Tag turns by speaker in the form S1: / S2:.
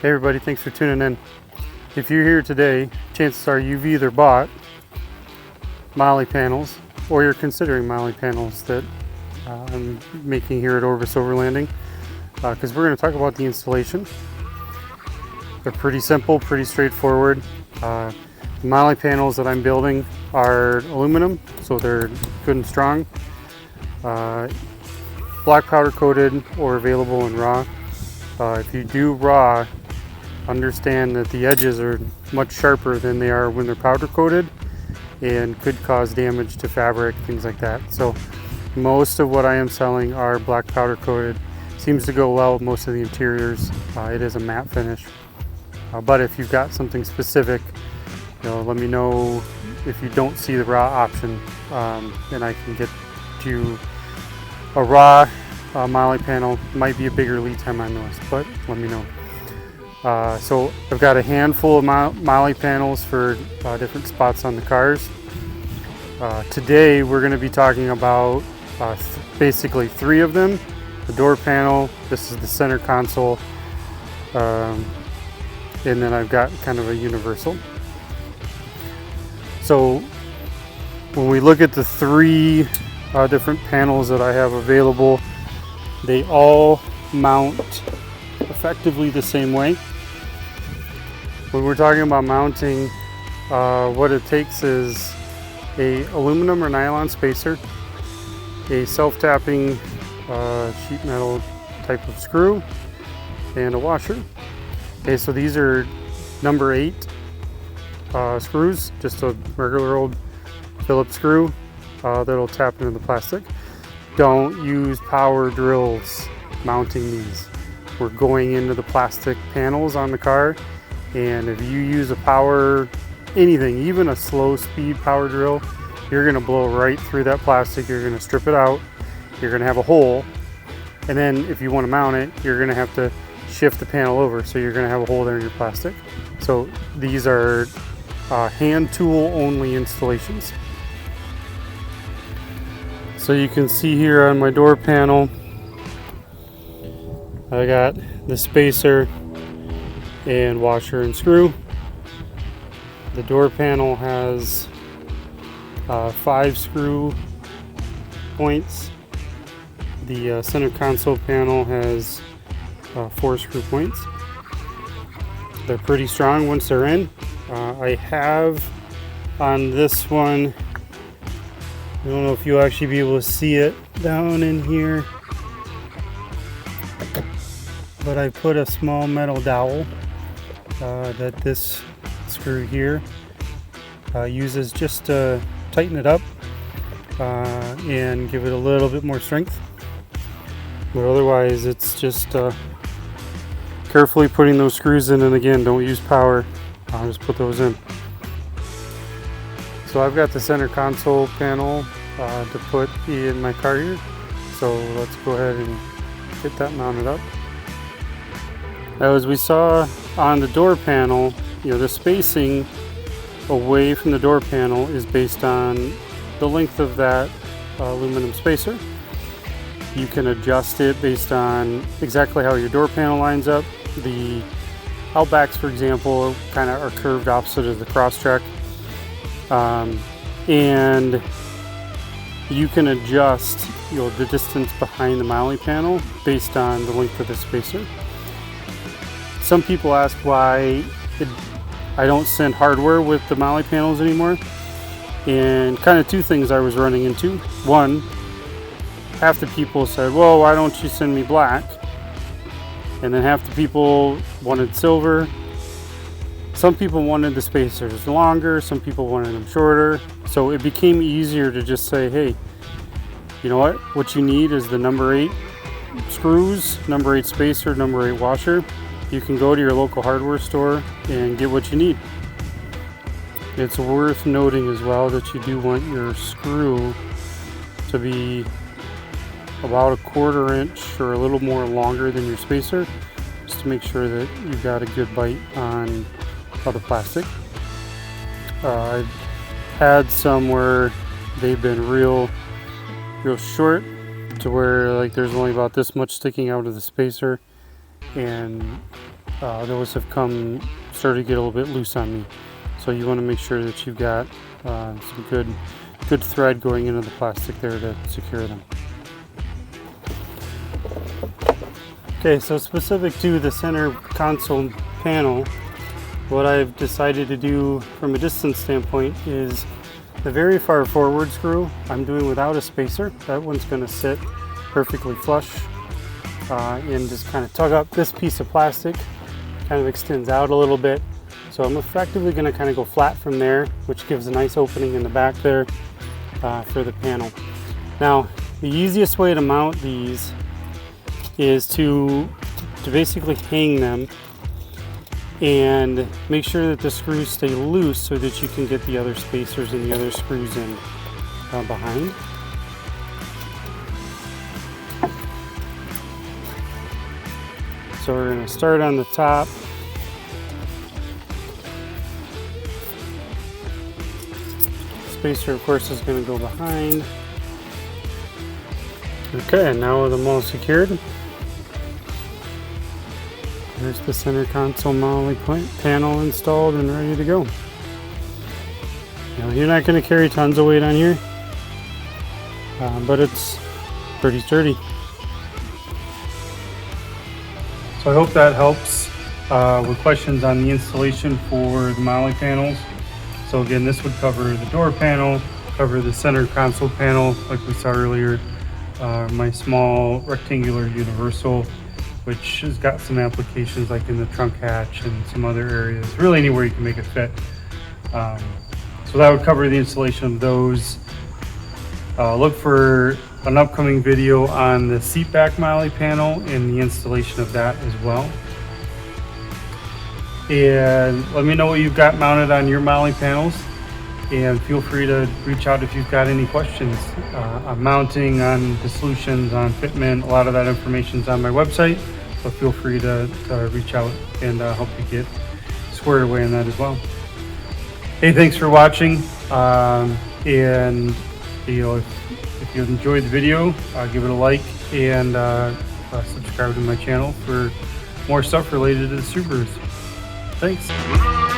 S1: Hey everybody, thanks for tuning in. If you're here today, chances are you've either bought Molle panels or you're considering Molle panels that I'm making here at Orbis Overlanding, because we're going to talk about the installation. They're pretty simple, pretty straightforward. The Molle panels that I'm building are aluminum, so they're good and strong. Black powder coated or available in raw. If you do raw, understand that the edges are much sharper than they are when they're powder coated and could cause damage to fabric, things like that. So most of what I am selling are black powder coated. Seems to go well with most of the interiors. It is a matte finish. But if you've got something specific, let me know if you don't see the raw option, and I can get you a raw Molle panel. Might be a bigger lead time on those, but let me know. So I've got a handful of Molle panels for different spots on the cars. Today we're going to be talking about basically three of them. The door panel, this is the center console, and then I've got kind of a universal. So when we look at the three different panels that I have available, they all mount effectively the same way. When we're talking about mounting, what it takes is a aluminum or nylon spacer, a self-tapping sheet metal type of screw, and a washer. Okay, so these are number 8 screws, just a regular old Phillips screw that'll tap into the plastic. Don't use power drills mounting these. We're going into the plastic panels on the car, and if you use a power, anything, even a slow speed power drill, you're going to blow right through that plastic. You're going to strip it out, you're going to have a hole, and then if you want to mount it, you're going to have to shift the panel over, so you're going to have a hole there in your plastic. So these are hand tool only installations. So you can see here on my door panel, I got the spacer and washer and screw. The door panel has 5 screw points. The center console panel has 4 screw points. They're pretty strong once they're in. I have on this one, I don't know if you'll actually be able to see it down in here, but I put a small metal dowel that this screw here uses just to tighten it up and give it a little bit more strength. But otherwise it's just carefully putting those screws in, and again, don't use power, just put those in. So I've got the center console panel to put in my car here, so let's go ahead and get that mounted up. Now, as we saw on the door panel, the spacing away from the door panel is based on the length of that aluminum spacer. You can adjust it based on exactly how your door panel lines up. The outbacks, for example, kind of are curved opposite of the cross-track, and you can adjust the distance behind the Molle panel based on the length of the spacer. Some people ask why I don't send hardware with the Molle panels anymore, and kind of two things I was running into. One, half the people said, well, why don't you send me black? And then half the people wanted silver. Some people wanted the spacers longer, some people wanted them shorter. So it became easier to just say, hey, you know what you need is the number 8 screws, number 8 spacer, number 8 washer. You can go to your local hardware store and get what you need. It's worth noting as well that you do want your screw to be about a 1/4 inch or a little more longer than your spacer, just to make sure that you've got a good bite on the plastic. I've had some where they've been real short, to where like there's only about this much sticking out of the spacer, and those have started to get a little bit loose on me. So you want to make sure that you've got some good thread going into the plastic there to secure them. Okay, so specific to the center console panel, what I've decided to do from a distance standpoint is the very far forward screw I'm doing without a spacer. That one's going to sit perfectly flush and just kind of tug up. This piece of plastic kind of extends out a little bit, so I'm effectively going to kind of go flat from there, which gives a nice opening in the back there for the panel. Now the easiest way to mount these is to basically hang them and make sure that the screws stay loose so that you can get the other spacers and the other screws in behind. So we're going to start on the top. Spacer, of course, is going to go behind. Okay, now with them all secured, there's the center console Molle panel installed and ready to go. Now, you're not going to carry tons of weight on here, but it's pretty sturdy. So I hope that helps with questions on the installation for the Molle panels. So again, this would cover the door panel, cover the center console panel like we saw earlier, my small rectangular universal, which has got some applications like in the trunk hatch and some other areas, really anywhere you can make it fit. So that would cover the installation of those. Look for an upcoming video on the seat back Molle panel and the installation of that as well. And let me know what you've got mounted on your Molle panels, and feel free to reach out if you've got any questions on mounting, on the solutions, on fitment. A lot of that information is on my website, so feel free to reach out and help you get squared away on that as well. Hey, thanks for watching, and if you enjoyed the video, give it a like and subscribe to my channel for more stuff related to the Subarus. Thanks.